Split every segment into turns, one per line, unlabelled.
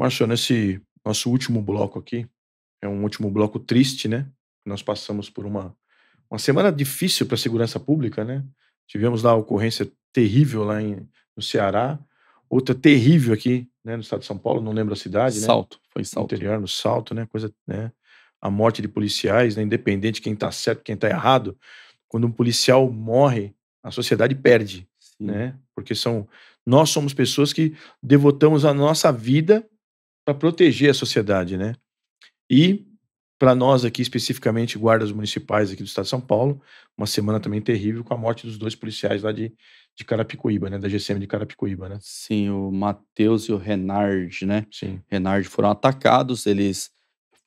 Márcio, nesse nosso último bloco aqui, é um último bloco triste, né? Nós passamos por uma semana difícil para a segurança pública, né? Tivemos lá a ocorrência terrível lá no Ceará, outra terrível aqui, né, no estado de São Paulo, não lembro a cidade, né?
Salto, foi
No
Salto.
interior, no Salto, né? Coisa, né? A morte de policiais, né? Independente de quem tá certo, quem tá errado, quando um policial morre, a sociedade perde,
Sim.
né? Porque nós somos pessoas que devotamos a nossa vida para proteger a sociedade, né? E para nós aqui, especificamente, guardas municipais aqui do estado de São Paulo, uma semana também terrível com a morte dos 2 policiais lá de Carapicuíba, né, da GCM de Carapicuíba, né.
Sim, o Matheus e o Renard, né?
Sim.
Renard foram atacados, eles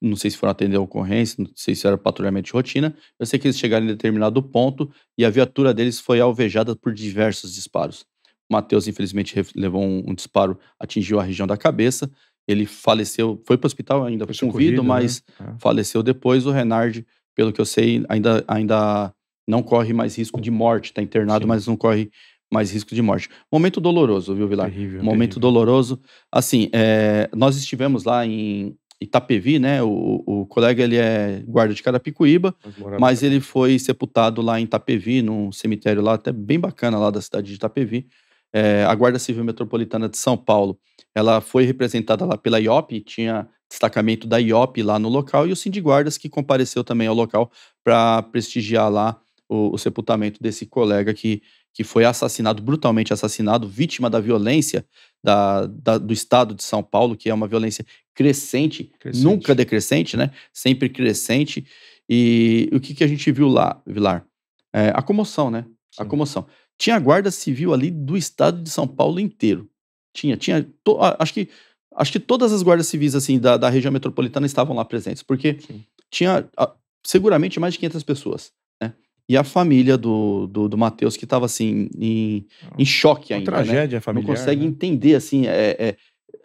não sei se foram atender a ocorrência, não sei se era patrulhamento de rotina. Eu sei que eles chegaram em determinado ponto e a viatura deles foi alvejada por diversos disparos. O Matheus, infelizmente, levou um disparo, atingiu a região da cabeça. Ele faleceu, foi para o hospital ainda
Foi
com vida,
socorrido, né.
mas faleceu depois. O Renard, pelo que eu sei, ainda não corre mais risco de morte, está internado,
Sim.
mas não corre mais risco de morte. Momento doloroso, viu, Vilar?
Terrível,
Momento
terrível.
doloroso. Assim, nós estivemos lá em Itapevi, né? O colega, ele é guarda de Carapicuíba,
Nós moramos
mas
lá.
ele foi sepultado lá em Itapevi, num cemitério lá até bem bacana lá da cidade de Itapevi. A Guarda Civil Metropolitana de São Paulo, ela foi representada lá pela IOP, tinha destacamento da IOP lá no local, e o Sindiguardas que compareceu também ao local para prestigiar lá o sepultamento desse colega que foi assassinado, brutalmente assassinado, vítima da violência do estado de São Paulo, que é uma violência crescente, nunca decrescente, né? Sempre crescente. E o que a gente viu lá, Vilar? A comoção, né?
Sim.
A comoção. Tinha a Guarda Civil ali do estado de São Paulo inteiro. Acho que todas as guardas civis assim da região metropolitana estavam lá presentes, porque
Sim.
tinha seguramente mais de 500 pessoas, né? E a família do Matheus que estava assim em choque
Uma
ainda,
tragédia
né?
familiar,
Não consegue
né.
entender assim,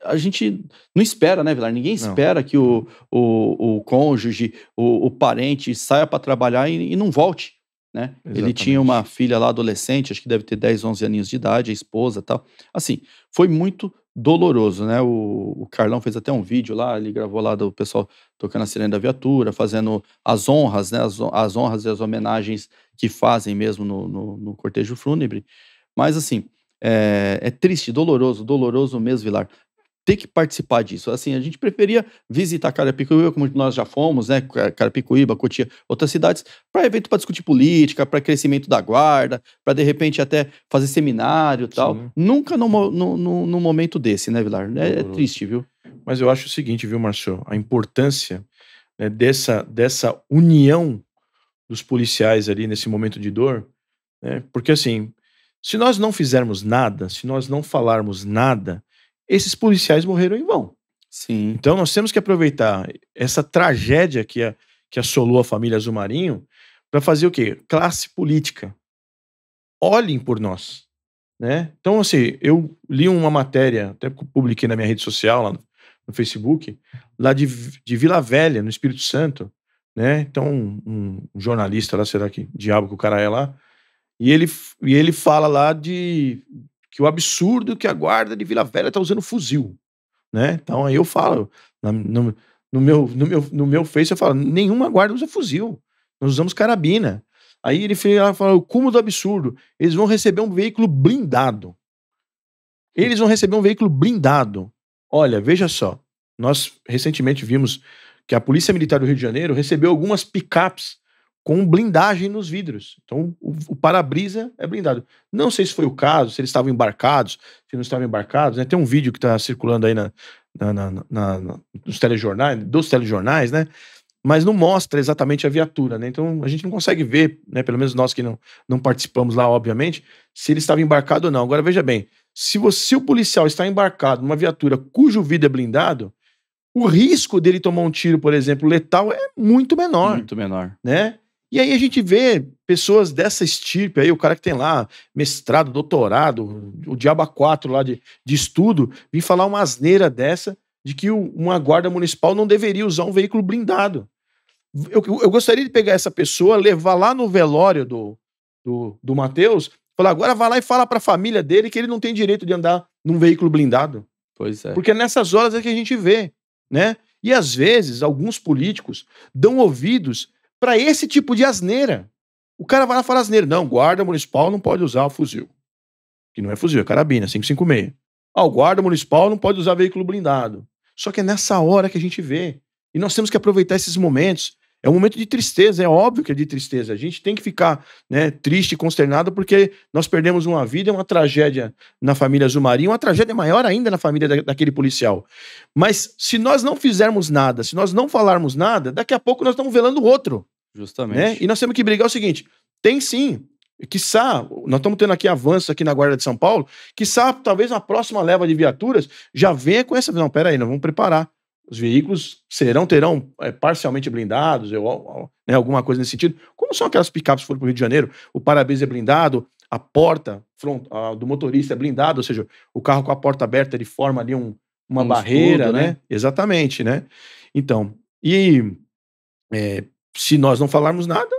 a gente não espera, né, Vilar? Ninguém
Não.
espera que o cônjuge, o parente saia para trabalhar e não volte, né? Ele tinha uma filha lá adolescente, acho que deve ter 10, 11 aninhos de idade, a esposa e tal. Assim, foi muito doloroso, né? O Carlão fez até um vídeo lá, ele gravou lá do pessoal tocando a sirene da viatura, fazendo as honras, né? As honras e as homenagens que fazem mesmo no cortejo fúnebre. Mas assim, é triste, doloroso mesmo, Vilar, ter que participar disso. Assim, a gente preferia visitar Carapicuíba, como nós já fomos, né? Carapicuíba, Cotia, outras cidades, para evento para discutir política, para crescimento da guarda, para de repente até fazer seminário e tal.
Sim.
Nunca num momento desse, né, Vilar? É triste, viu?
Mas eu acho o seguinte, viu, Márcio, a importância, né, dessa união dos policiais ali nesse momento de dor, né, porque assim, se nós não fizermos nada, se nós não falarmos nada, esses policiais morreram em vão.
Sim.
Então nós temos que aproveitar essa tragédia que assolou a família Azul Marinho para fazer o quê? Classe política. Olhem por nós, né. Então assim, eu li uma matéria, até publiquei na minha rede social, lá no Facebook, lá de Vila Velha, no Espírito Santo, né. Então um jornalista lá, sei lá que diabo que o cara é lá, e ele fala lá que o absurdo que a guarda de Vila Velha tá usando fuzil, né. Então aí eu falo, no meu Face eu falo: "Nenhuma guarda usa fuzil, nós usamos carabina". Aí ele fala: "O cúmulo do absurdo, eles vão receber um veículo blindado". Eles vão receber um veículo blindado. Olha, veja só, nós recentemente vimos que a Polícia Militar do Rio de Janeiro recebeu algumas picapes com blindagem nos vidros. Então o para-brisa é blindado. Não sei se foi o caso, se eles estavam embarcados, se não estavam embarcados, né. Tem um vídeo que está circulando aí nos telejornais, né, mas não mostra exatamente a viatura, né. Então a gente não consegue ver, né, pelo menos nós que não participamos lá, obviamente, se ele estava embarcado ou não. Agora veja bem, se o policial está embarcado numa viatura cujo vidro é blindado, o risco dele tomar um tiro, por exemplo, letal é muito menor.
Muito menor.
Né? E aí a gente vê pessoas dessa estirpe aí, o cara que tem lá mestrado, doutorado, o diabo a quatro lá de estudo, vir falar uma asneira dessa de que uma guarda municipal não deveria usar um veículo blindado. Eu gostaria de pegar essa pessoa, levar lá no velório do Matheus, falar, agora vai lá e fala pra família dele que ele não tem direito de andar num veículo blindado.
Pois é.
Porque nessas horas é que a gente vê, né? E às vezes, alguns políticos dão ouvidos para esse tipo de asneira. O cara vai lá e fala asneira. Não, guarda municipal não pode usar o fuzil. Que não é fuzil, é carabina, 556. O guarda municipal não pode usar veículo blindado. Só que é nessa hora que a gente vê. E nós temos que aproveitar esses momentos. É um momento de tristeza, é óbvio que é de tristeza. A gente tem que ficar, né, triste e consternado porque nós perdemos uma vida, uma tragédia na família Zumarinho, uma tragédia maior ainda na família daquele policial. Mas se nós não fizermos nada, se nós não falarmos nada, daqui a pouco nós estamos velando o outro.
Justamente.
Né? E nós temos que brigar o seguinte, tem sim, quiçá, nós estamos tendo aqui avanços aqui na Guarda de São Paulo, quiçá talvez na próxima leva de viaturas já venha com essa, não, peraí, nós vamos preparar. Os veículos terão parcialmente blindados, né, alguma coisa nesse sentido. Como são aquelas picapes que foram para o Rio de Janeiro? O para-brisa é blindado, a porta do motorista é blindada, ou seja, o carro com a porta aberta ele forma ali uma barreira,
escudo,
né? Exatamente, né? Então, se nós não falarmos nada...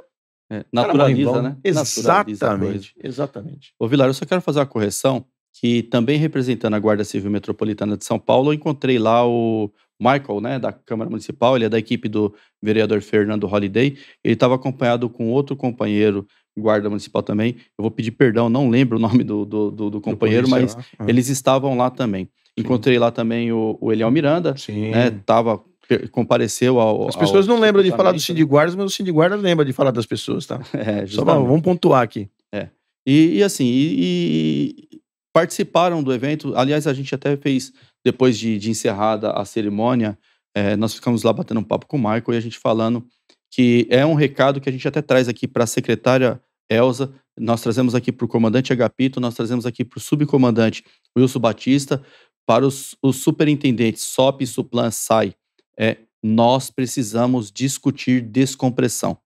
naturaliza, né?
Exatamente, exatamente.
Ô, Vilar, eu só quero fazer uma correção, que também representando a Guarda Civil Metropolitana de São Paulo, eu encontrei lá o Michael, né, da Câmara Municipal, ele é da equipe do vereador Fernando Holliday, ele estava acompanhado com outro companheiro, guarda municipal também, eu vou pedir perdão, não lembro o nome do companheiro, mas eles estavam lá também. Encontrei lá também o Eliel Miranda, né, compareceu
As pessoas não lembram de falar do Sindiguardas, mas o Sindiguardas lembra de falar das pessoas, tá? Só vamos pontuar aqui.
E participaram do evento, aliás, a gente até fez, depois de encerrada a cerimônia, nós ficamos lá batendo um papo com o Michael e a gente falando que é um recado que a gente até traz aqui para a secretária Elza, nós trazemos aqui para o comandante Agapito, nós trazemos aqui para o subcomandante Wilson Batista, para os superintendentes SOP, Suplan, SAI. Nós precisamos discutir descompressão.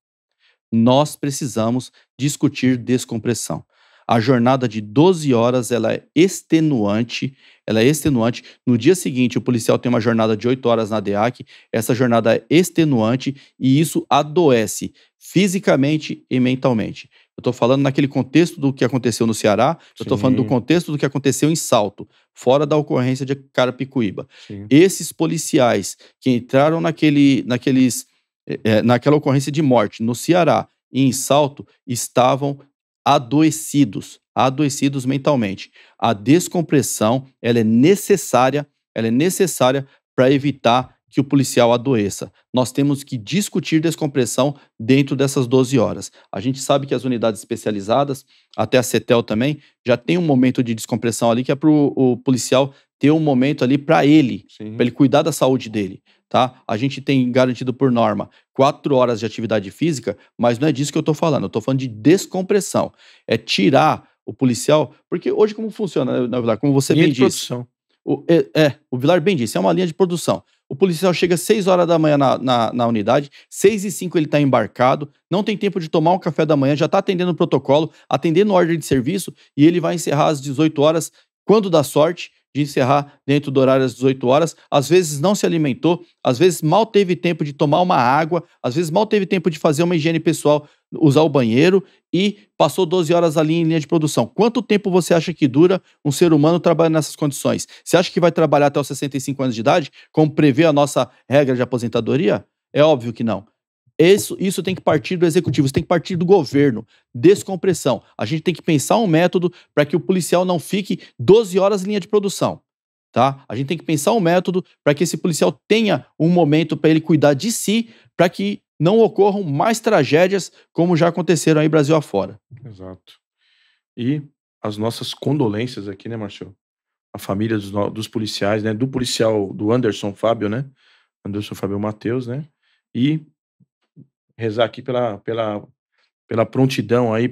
Nós precisamos discutir descompressão. A jornada de 12 horas, ela é extenuante. No dia seguinte, o policial tem uma jornada de 8 horas na DEAC. Essa jornada é extenuante e isso adoece fisicamente e mentalmente. Eu estou falando naquele contexto do que aconteceu no Ceará, eu estou falando do contexto do que aconteceu em Salto, fora da ocorrência de Carapicuíba.
Sim.
Esses policiais que entraram naquela ocorrência de morte no Ceará e em Salto estavam adoecidos mentalmente. A descompressão, ela é necessária para evitar que o policial adoeça. Nós temos que discutir descompressão dentro dessas 12 horas. A gente sabe que as unidades especializadas, até a CETEL também, já tem um momento de descompressão ali que é para o policial ter um momento ali para ele cuidar da saúde dele. Tá? A gente tem garantido por norma 4 horas de atividade física, mas não é disso que eu estou falando. Eu estou falando de descompressão. É tirar o policial... Porque hoje como funciona, né, Vilar? Como você bem disse. O Vilar bem disse, é uma linha de produção. O policial chega às 6 horas da manhã na unidade, 6h05 ele está embarcado, não tem tempo de tomar um café da manhã, já está atendendo o protocolo, atendendo ordem de serviço, e ele vai encerrar às 18 horas, quando dá sorte de encerrar dentro do horário às 18 horas, às vezes não se alimentou, às vezes mal teve tempo de tomar uma água, às vezes mal teve tempo de fazer uma higiene pessoal, usar o banheiro e passou 12 horas ali em linha de produção. Quanto tempo você acha que dura um ser humano trabalhando nessas condições? Você acha que vai trabalhar até os 65 anos de idade, como prevê a nossa regra de aposentadoria? É óbvio que não. Isso tem que partir do executivo, isso tem que partir do governo. Descompressão. A gente tem que pensar um método para que o policial não fique 12 horas em linha de produção. Tá? A gente tem que pensar um método para que esse policial tenha um momento para ele cuidar de si, para que não ocorram mais tragédias como já aconteceram aí Brasil afora.
Exato. E as nossas condolências aqui, né, Marcelo? A família dos policiais, né? Do policial, do Anderson Fábio, né? Anderson Fábio Matheus, né? E rezar aqui pela prontidão aí,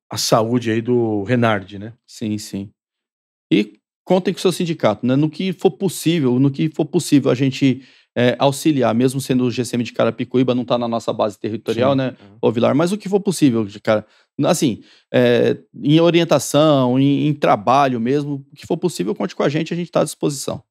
a saúde aí do Renard, né?
Sim, sim. E contem com o seu sindicato, né? No que for possível a gente auxiliar, mesmo sendo o GCM de Carapicuíba, não está na nossa base territorial, sim, né, ô Vilar, mas o que for possível, cara, assim, em orientação, em trabalho mesmo, o que for possível, conte com a gente está à disposição.